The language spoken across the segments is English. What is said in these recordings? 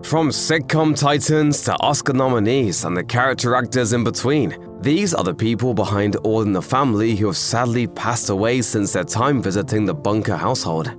From sitcom titans to Oscar nominees and the character actors in between, these are the people behind All in the Family who have sadly passed away since their time visiting the Bunker household.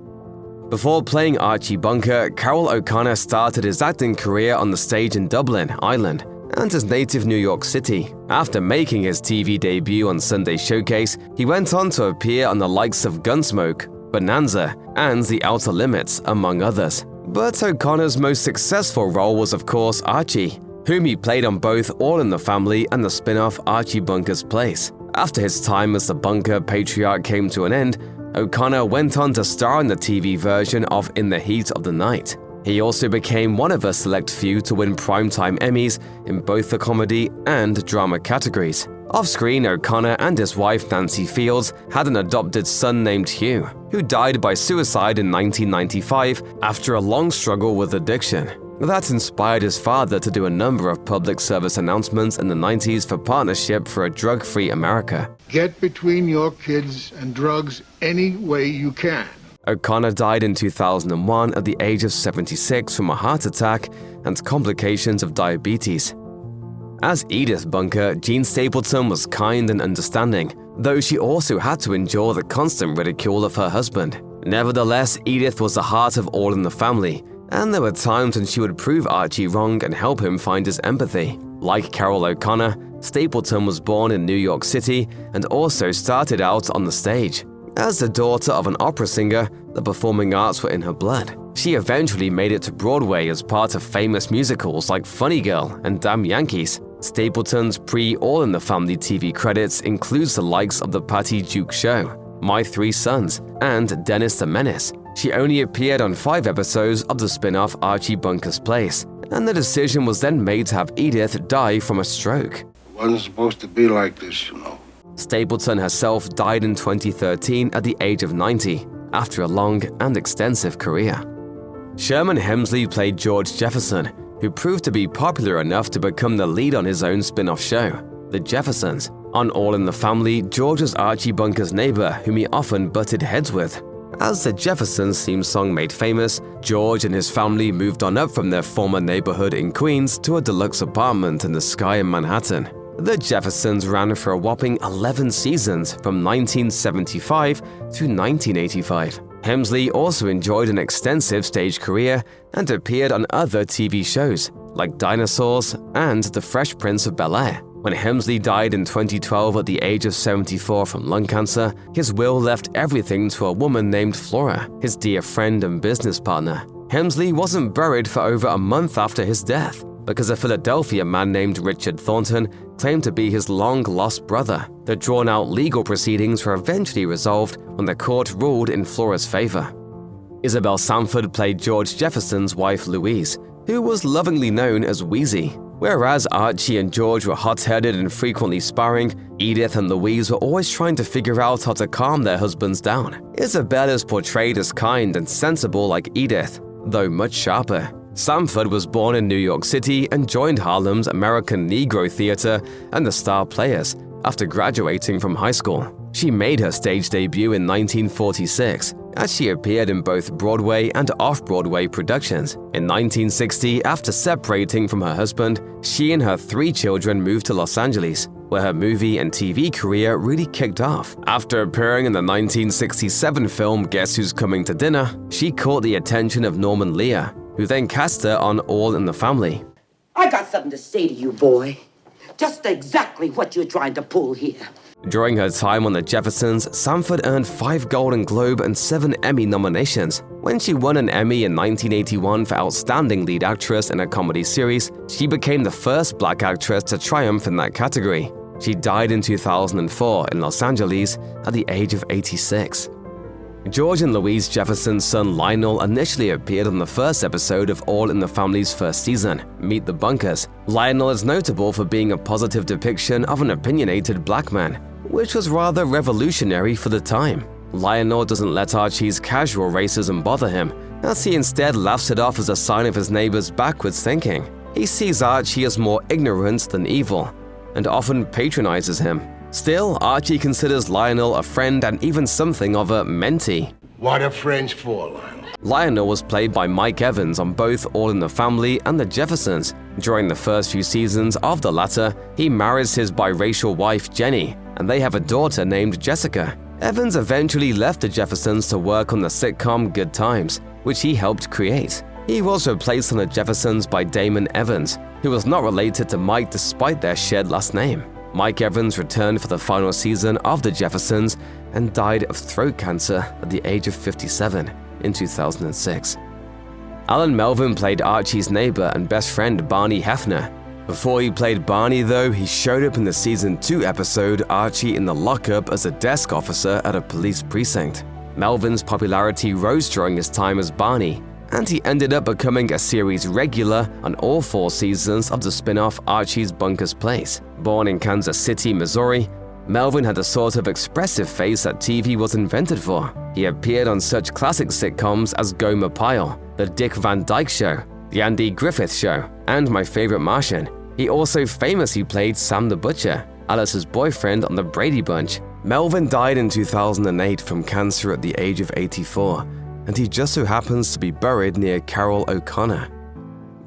Before playing Archie Bunker, Carroll O'Connor started his acting career on the stage in Dublin, Ireland, and his native New York City. After making his TV debut on Sunday Showcase, he went on to appear on the likes of Gunsmoke, Bonanza, and The Outer Limits, among others. But O'Connor's most successful role was of course Archie, whom he played on both All in the Family and the spin-off Archie Bunker's Place. After his time as the Bunker patriarch came to an end, O'Connor went on to star in the TV version of In the Heat of the Night. He also became one of a select few to win Primetime Emmys in both the comedy and drama categories. Off-screen, O'Connor and his wife Nancy Fields had an adopted son named Hugh, who died by suicide in 1995 after a long struggle with addiction. That inspired his father to do a number of public service announcements in the 90s for Partnership for a Drug-Free America. Get between your kids and drugs any way you can. O'Connor died in 2001 at the age of 76 from a heart attack and complications of diabetes. As Edith Bunker, Jean Stapleton was kind and understanding, though she also had to endure the constant ridicule of her husband. Nevertheless, Edith was the heart of All in the Family, and there were times when she would prove Archie wrong and help him find his empathy. Like Carroll O'Connor, Stapleton was born in New York City and also started out on the stage. As the daughter of an opera singer, the performing arts were in her blood. She eventually made it to Broadway as part of famous musicals like Funny Girl and Damn Yankees. Stapleton's pre-All in the Family TV credits includes the likes of The Patty Duke Show, My Three Sons, and Dennis the Menace. She only appeared on 5 episodes of the spin-off Archie Bunker's Place, and the decision was then made to have Edith die from a stroke. It wasn't supposed to be like this, you know. Stapleton herself died in 2013 at the age of 90, after a long and extensive career. Sherman Hemsley played George Jefferson, who proved to be popular enough to become the lead on his own spin-off show, The Jeffersons. On All in the Family, George was Archie Bunker's neighbor whom he often butted heads with. As the Jeffersons theme song made famous, George and his family moved on up from their former neighborhood in Queens to a deluxe apartment in the Sky in Manhattan. The Jeffersons ran for a whopping 11 seasons from 1975 through 1985. Hemsley also enjoyed an extensive stage career and appeared on other TV shows like Dinosaurs and The Fresh Prince of Bel-Air. When Hemsley died in 2012 at the age of 74 from lung cancer, his will left everything to a woman named Flora, his dear friend and business partner. Hemsley wasn't buried for over a month after his death because a Philadelphia man named Richard Thornton claimed to be his long-lost brother. The drawn-out legal proceedings were eventually resolved when the court ruled in Flora's favor. Isabel Sanford played George Jefferson's wife Louise, who was lovingly known as Wheezy. Whereas Archie and George were hot-headed and frequently sparring, Edith and Louise were always trying to figure out how to calm their husbands down. Isabel is portrayed as kind and sensible like Edith, though much sharper. Sanford was born in New York City and joined Harlem's American Negro Theater and the Star Players after graduating from high school. She made her stage debut in 1946, as she appeared in both Broadway and off-Broadway productions. In 1960, after separating from her husband, she and her 3 children moved to Los Angeles, where her movie and TV career really kicked off. After appearing in the 1967 film Guess Who's Coming to Dinner, she caught the attention of Norman Lear, who then cast her on All in the Family. I got something to say to you, boy. Just exactly what you're trying to pull here. During her time on The Jeffersons, Sanford earned 5 Golden Globe and 7 Emmy nominations. When she won an Emmy in 1981 for Outstanding Lead Actress in a Comedy Series, she became the first Black actress to triumph in that category. She died in 2004 in Los Angeles at the age of 86. George and Louise Jefferson's son Lionel initially appeared on the first episode of All in the Family's first season, Meet the Bunkers. Lionel is notable for being a positive depiction of an opinionated black man, which was rather revolutionary for the time. Lionel doesn't let Archie's casual racism bother him, as he instead laughs it off as a sign of his neighbor's backwards thinking. He sees Archie as more ignorant than evil, and often patronizes him. Still, Archie considers Lionel a friend and even something of a mentee. What are friends for, Lionel? Lionel was played by Mike Evans on both All in the Family and The Jeffersons. During the first few seasons of the latter, he marries his biracial wife Jenny, and they have a daughter named Jessica. Evans eventually left The Jeffersons to work on the sitcom Good Times, which he helped create. He was replaced on The Jeffersons by Damon Evans, who was not related to Mike despite their shared last name. Mike Evans returned for the final season of The Jeffersons and died of throat cancer at the age of 57 in 2006. Allan Melvin played Archie's neighbor and best friend Barney Hefner. Before he played Barney, though, he showed up in the Season 2 episode Archie in the Lockup as a desk officer at a police precinct. Melvin's popularity rose during his time as Barney, and he ended up becoming a series regular on all 4 seasons of the spin-off Archie's Bunker's Place. Born in Kansas City, Missouri, Melvin had the sort of expressive face that TV was invented for. He appeared on such classic sitcoms as Gomer Pyle, The Dick Van Dyke Show, The Andy Griffith Show, and My Favorite Martian. He also famously played Sam the Butcher, Alice's boyfriend on The Brady Bunch. Melvin died in 2008 from cancer at the age of 84, and he just so happens to be buried near Carroll O'Connor.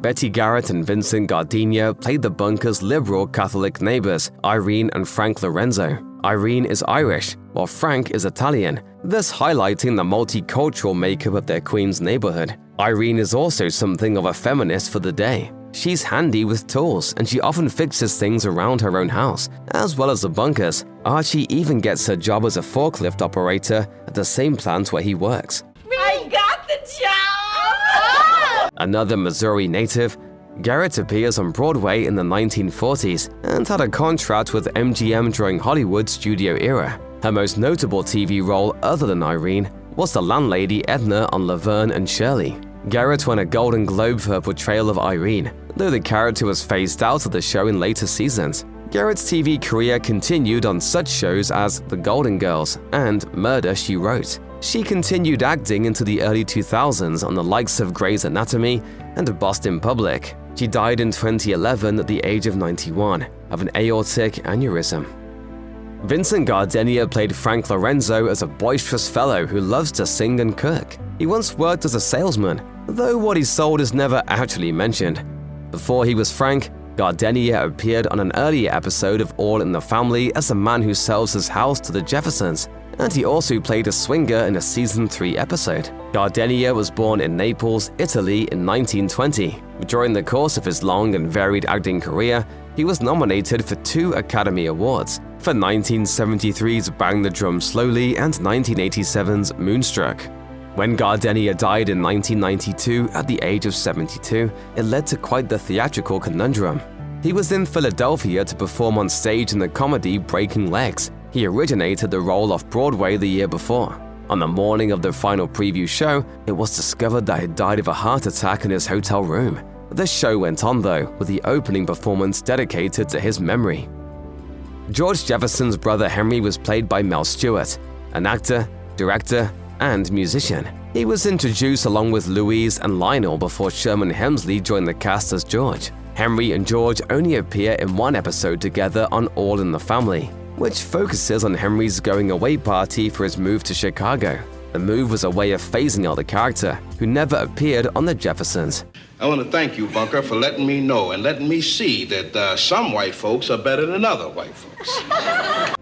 Betty Garrett and Vincent Gardenia played the bunker's liberal Catholic neighbors, Irene and Frank Lorenzo. Irene is Irish, while Frank is Italian, thus highlighting the multicultural makeup of their Queens neighborhood. Irene is also something of a feminist for the day. She's handy with tools, and she often fixes things around her own house, as well as the bunkers. Archie even gets her job as a forklift operator at the same plant where he works. I got the job! Another Missouri native, Garrett appears on Broadway in the 1940s and had a contract with MGM during Hollywood's studio era. Her most notable TV role other than Irene was the landlady Edna on Laverne and Shirley. Garrett won a Golden Globe for her portrayal of Irene, though the character was phased out of the show in later seasons. Garrett's TV career continued on such shows as The Golden Girls and Murder, She Wrote. She continued acting into the early 2000s on the likes of Grey's Anatomy and Boston Public. She died in 2011 at the age of 91 of an aortic aneurysm. Vincent Gardenia played Frank Lorenzo as a boisterous fellow who loves to sing and cook. He once worked as a salesman, though what he sold is never actually mentioned. Before he was Frank, Gardenia appeared on an earlier episode of All in the Family as a man who sells his house to the Jeffersons, and he also played a swinger in a Season 3 episode. Gardenia was born in Naples, Italy in 1920. During the course of his long and varied acting career, he was nominated for 2 Academy Awards, for 1973's Bang the Drum Slowly and 1987's Moonstruck. When Gardenia died in 1992 at the age of 72, it led to quite the theatrical conundrum. He was in Philadelphia to perform on stage in the comedy Breaking Legs. He originated the role off Broadway the year before. On the morning of the final preview show, it was discovered that he died of a heart attack in his hotel room. The show went on, though, with the opening performance dedicated to his memory. George Jefferson's brother Henry was played by Mel Stewart, an actor, director, and musician. He was introduced along with Louise and Lionel before Sherman Hemsley joined the cast as George. Henry and George only appear in 1 episode together on All in the Family, which focuses on Henry's going-away party for his move to Chicago. The move was a way of phasing out the character, who never appeared on The Jeffersons. I want to thank you, Bunker, for letting me know and letting me see that some white folks are better than other white folks.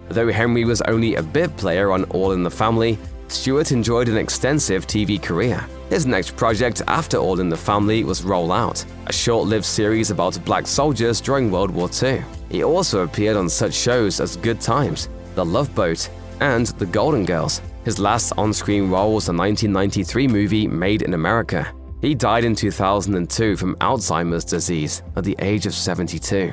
Though Henry was only a bit player on All in the Family, Stewart enjoyed an extensive TV career. His next project after All in the Family was Roll Out, a short-lived series about black soldiers during World War II. He also appeared on such shows as Good Times, The Love Boat, and The Golden Girls. His last on-screen role was the 1993 movie Made in America. He died in 2002 from Alzheimer's disease at the age of 72.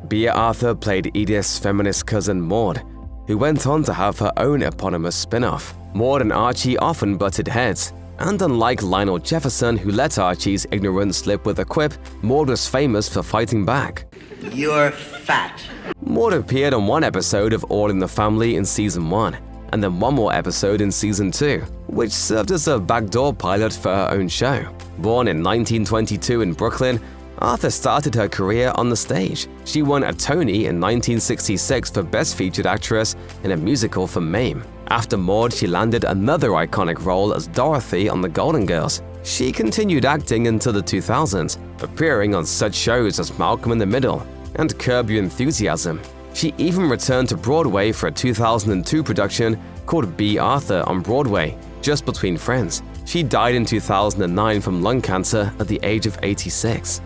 Bea Arthur played Edith's feminist cousin Maud, who went on to have her own eponymous spin-off. Maud and Archie often butted heads, and unlike Lionel Jefferson, who let Archie's ignorance slip with a quip, Maud was famous for fighting back. You're fat. Maud appeared on 1 episode of All in the Family in Season 1, and then 1 more episode in Season 2, which served as a backdoor pilot for her own show. Born in 1922 in Brooklyn, Arthur started her career on the stage. She won a Tony in 1966 for Best Featured Actress in a musical for Mame. After Maude, she landed another iconic role as Dorothy on The Golden Girls. She continued acting until the 2000s, appearing on such shows as Malcolm in the Middle and Curb Your Enthusiasm. She even returned to Broadway for a 2002 production called Bea Arthur on Broadway, Just Between Friends. She died in 2009 from lung cancer at the age of 86.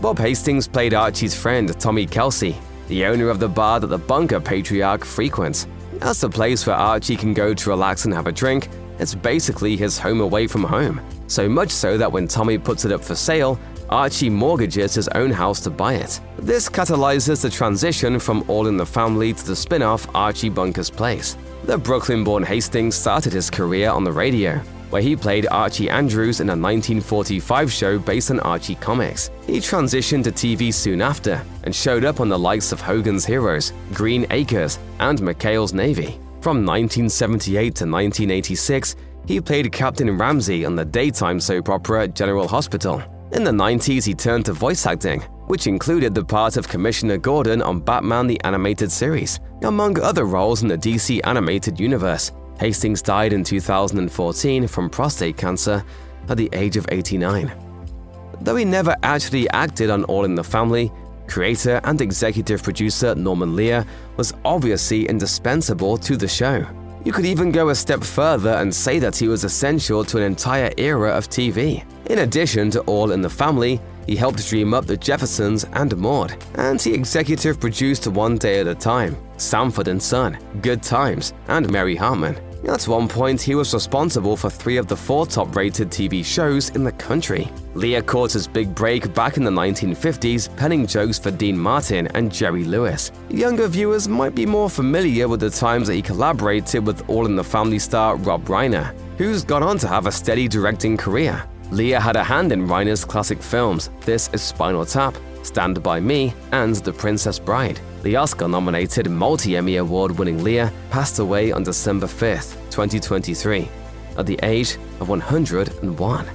Bob Hastings played Archie's friend Tommy Kelsey, the owner of the bar that the bunker patriarch frequents. That's a place where Archie can go to relax and have a drink. It's basically his home away from home. So much so that when Tommy puts it up for sale, Archie mortgages his own house to buy it. This catalyzes the transition from All in the Family to the spin-off Archie Bunker's Place. The Brooklyn-born Hastings started his career on the radio, where he played Archie Andrews in a 1945 show based on Archie comics. He transitioned to TV soon after and showed up on the likes of Hogan's Heroes, Green Acres, and McHale's Navy. From 1978 to 1986, he played Captain Ramsey on the daytime soap opera General Hospital. In the 90s, he turned to voice acting, which included the part of Commissioner Gordon on Batman the Animated Series, among other roles in the DC Animated Universe. Hastings died in 2014 from prostate cancer at the age of 89. Though he never actually acted on All in the Family, creator and executive producer Norman Lear was obviously indispensable to the show. You could even go a step further and say that he was essential to an entire era of TV. In addition to All in the Family, he helped dream up The Jeffersons and Maude, and he executive produced One Day at a Time, Sanford and Son, Good Times, and Mary Hartman. At one point, he was responsible for 3 of the 4 top-rated TV shows in the country. Lear caught his big break back in the 1950s, penning jokes for Dean Martin and Jerry Lewis. Younger viewers might be more familiar with the times that he collaborated with All in the Family star Rob Reiner, who's gone on to have a steady directing career. Lear had a hand in Reiner's classic films This Is Spinal Tap, Stand By Me, and The Princess Bride. The Oscar-nominated multi-Emmy Award-winning Lear passed away on December 5, 2023, at the age of 101.